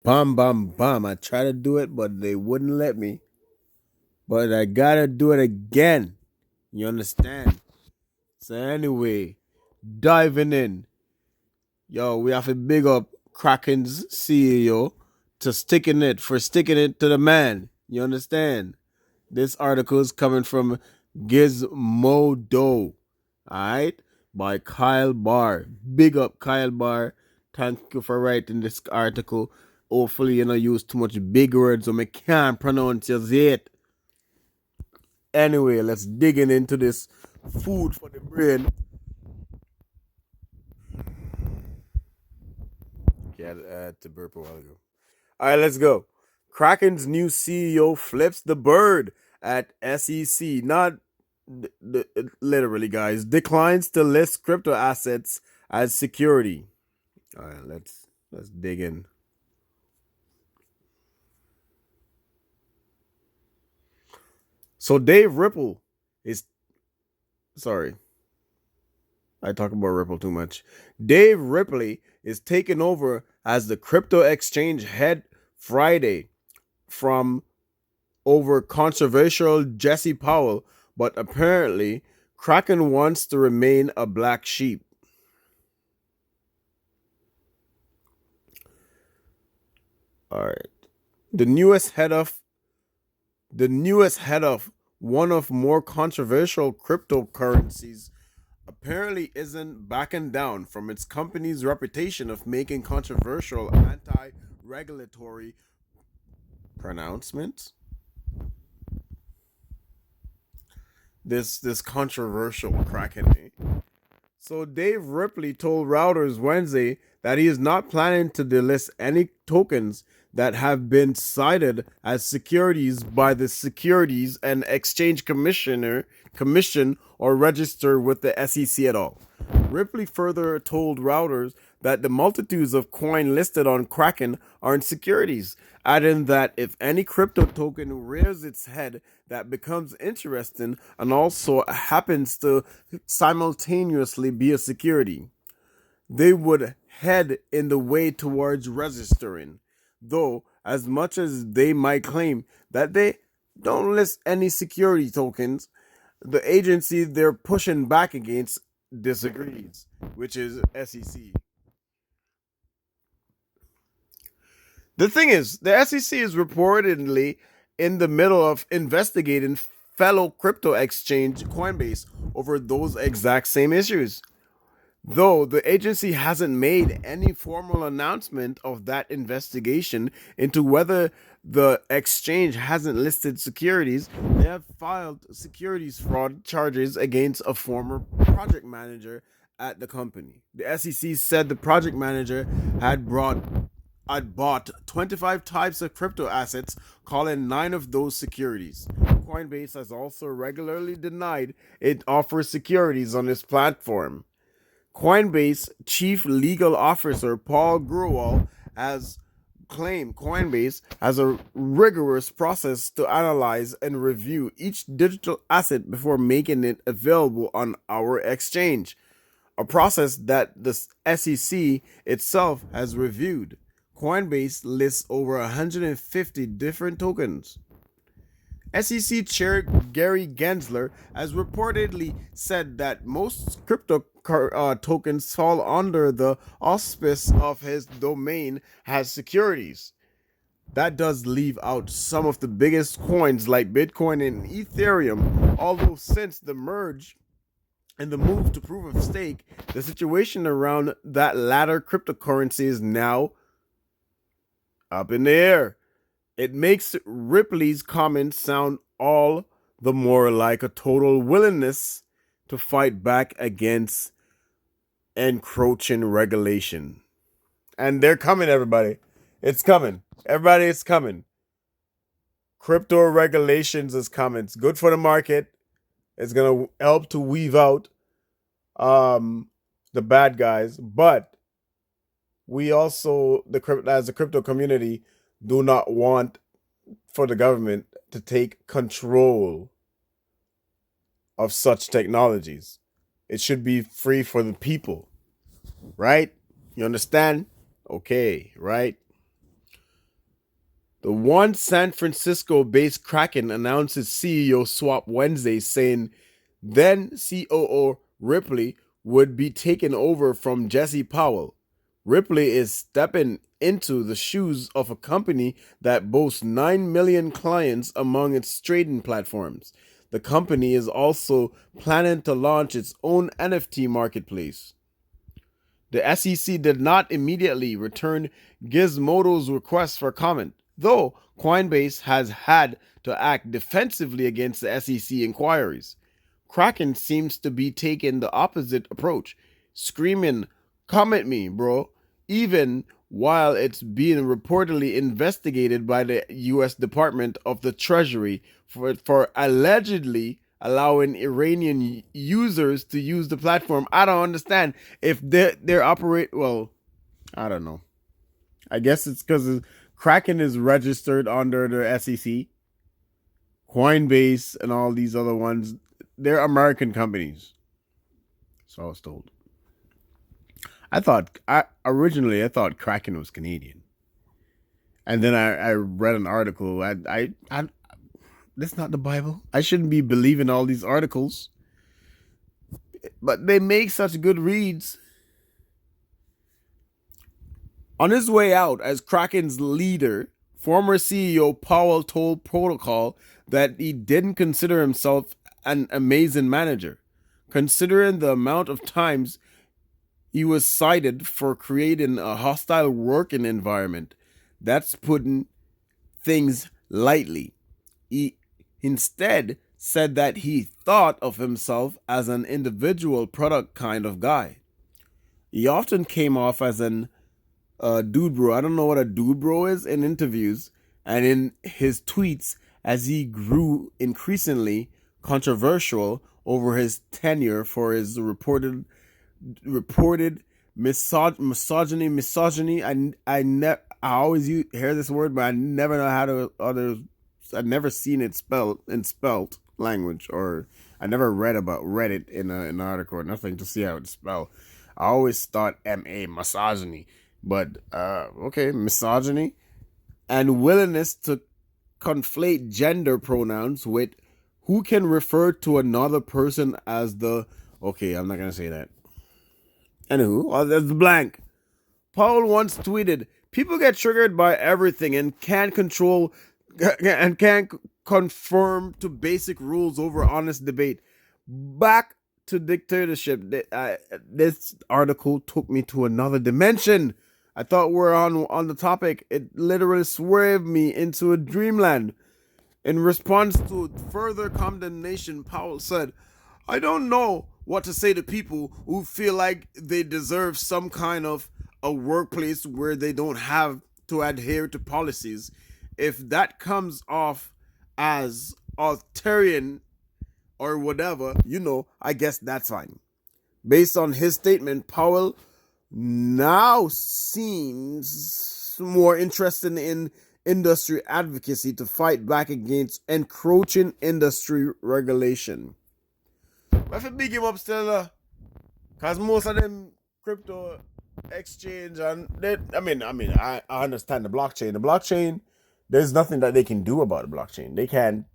Bam, bam, bam. I tried to do it, but they wouldn't let me. But I gotta do it again. You understand? So anyway, diving in. Yo, we have to big up Kraken's CEO sticking it to the man. You understand? This article is coming from Gizmodo. Alright? By Kyle Barr. Big up Kyle Barr. Thank you for writing this article. Hopefully you don't use too much big words so I can't pronounce it. Anyway, let's digging into this food for the brain. Yeah, I had to burp a while ago. All right, let's go. Kraken's new CEO flips the bird at SEC. Not literally, guys. Declines to list crypto assets as security. All right, let's dig in. So Dave Ripple is sorry. I talk about Ripple too much. Dave Ripley is taking over as the crypto exchange head Friday from over controversial Jesse Powell, but apparently Kraken wants to remain a black sheep. All right. The newest head of the newest head of one of more controversial cryptocurrencies apparently isn't backing down from its company's reputation of making controversial anti-regulatory pronouncements. This controversial Kraken. So Dave Ripley told Reuters Wednesday that he is not planning to delist any tokens that have been cited as securities by the Securities and Exchange Commission or register with the SEC at all. Ripley further told Reuters that the multitudes of coin listed on Kraken aren't securities, adding that if any crypto token rears its head that becomes interesting and also happens to simultaneously be a security, they would head in the way towards registering. Though, as much as they might claim that they don't list any security tokens, the agency they're pushing back against disagrees, which is SEC. The thing is, the SEC is reportedly in the middle of investigating fellow crypto exchange Coinbase over those exact same issues. Though the agency hasn't made any formal announcement of that investigation into whether the exchange hasn't listed securities, they have filed securities fraud charges against a former project manager at the company. The SEC said the project manager had bought 25 types of crypto assets, calling 9 of those securities. Coinbase has also regularly denied it offers securities on its platform. Coinbase Chief Legal Officer Paul Grewal has claimed Coinbase has a rigorous process to analyze and review each digital asset before making it available on our exchange, a process that the SEC itself has reviewed. Coinbase lists over 150 different tokens. SEC Chair Gary Gensler has reportedly said that most crypto tokens fall under the auspice of his domain as securities. That does leave out some of the biggest coins like Bitcoin and Ethereum, although since the merge and the move to proof of stake, the situation around that latter cryptocurrency is now up in the air. It makes Ripley's comments sound all the more like a total willingness to fight back against encroaching regulation. And they're coming, everybody. It's coming. Everybody, it's coming. Crypto regulations is coming. It's good for the market. It's going to help to weave out the bad guys. But we also, as the crypto community, do not want for the government to take control of such technologies. It should be free for the people, right? You understand? Okay, right? The one San Francisco-based Kraken announced its CEO swap Wednesday, saying then COO Ripley would be taken over from Jesse Powell. Ripley is stepping into the shoes of a company that boasts 9 million clients among its trading platforms. The company is also planning to launch its own NFT marketplace. The SEC did not immediately return Gizmodo's request for comment, though Coinbase has had to act defensively against the SEC inquiries. Kraken seems to be taking the opposite approach, screaming, "Come at me, bro," even while it's being reportedly investigated by the U.S. Department of the Treasury for allegedly allowing Iranian users to use the platform. I don't understand if they're operate. Well, I don't know. I guess it's because Kraken is registered under the SEC, Coinbase, and all these other ones. They're American companies. So I was told. I originally thought Kraken was Canadian, and then I read an article. That's not the Bible. I shouldn't be believing all these articles, but they make such good reads. On his way out as Kraken's leader, former CEO Powell told Protocol that he didn't consider himself an amazing manager, considering the amount of times he was cited for creating a hostile working environment. That's putting things lightly. He instead said that he thought of himself as an individual product kind of guy. He often came off as an dude bro. I don't know what a dude bro is in interviews and in his tweets as he grew increasingly controversial over his tenure for his reported misogyny. I always hear this word, but I never know how to others. I've never seen it spelled in spelt language, or I never read it in an article or nothing to see how it's spelled. I always thought misogyny, but okay, misogyny and willingness to conflate gender pronouns with who can refer to another person as the. Okay, I'm not gonna say that. Anywho, there's the blank. Paul once tweeted, "People get triggered by everything and can't conform to basic rules over honest debate." Back to dictatorship. This article took me to another dimension. I thought we're on the topic. It literally swerved me into a dreamland. In response to further condemnation, Powell said, "I don't know what to say to people who feel like they deserve some kind of a workplace where they don't have to adhere to policies. If that comes off as authoritarian or whatever, I guess that's fine." Based on his statement, Powell now seems more interested in industry advocacy to fight back against encroaching industry regulation. If it big him up still, because most of them crypto exchange and I understand the blockchain. The blockchain, there's nothing that they can do about the blockchain. They can't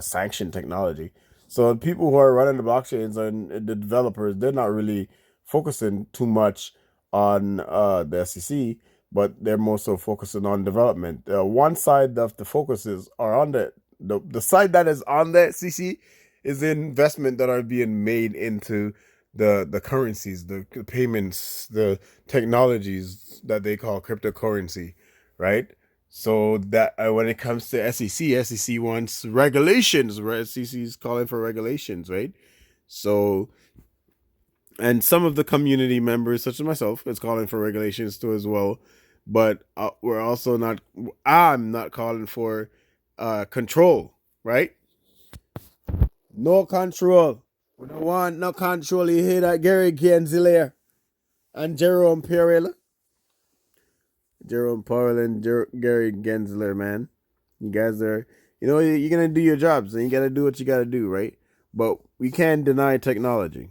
sanction technology. So people who are running the blockchains and the developers, they're not really focusing too much on the SEC, but they're more so focusing on development. One side of the focuses are on the side that is on the SEC is the investment that are being made into the currencies, the payments, the technologies that they call cryptocurrency, right? So that when it comes to SEC wants regulations. SEC is calling for regulations, right? So, and some of the community members, such as myself, is calling for regulations too as well. But we're also not. I'm not calling for control, right? No control. We don't want no control. You hear that, Gary Gensler and Jerome Powell? Jerome Powell and Gary Gensler, man. You guys are, you're going to do your jobs and you got to do what you got to do, right? But we can't deny technology.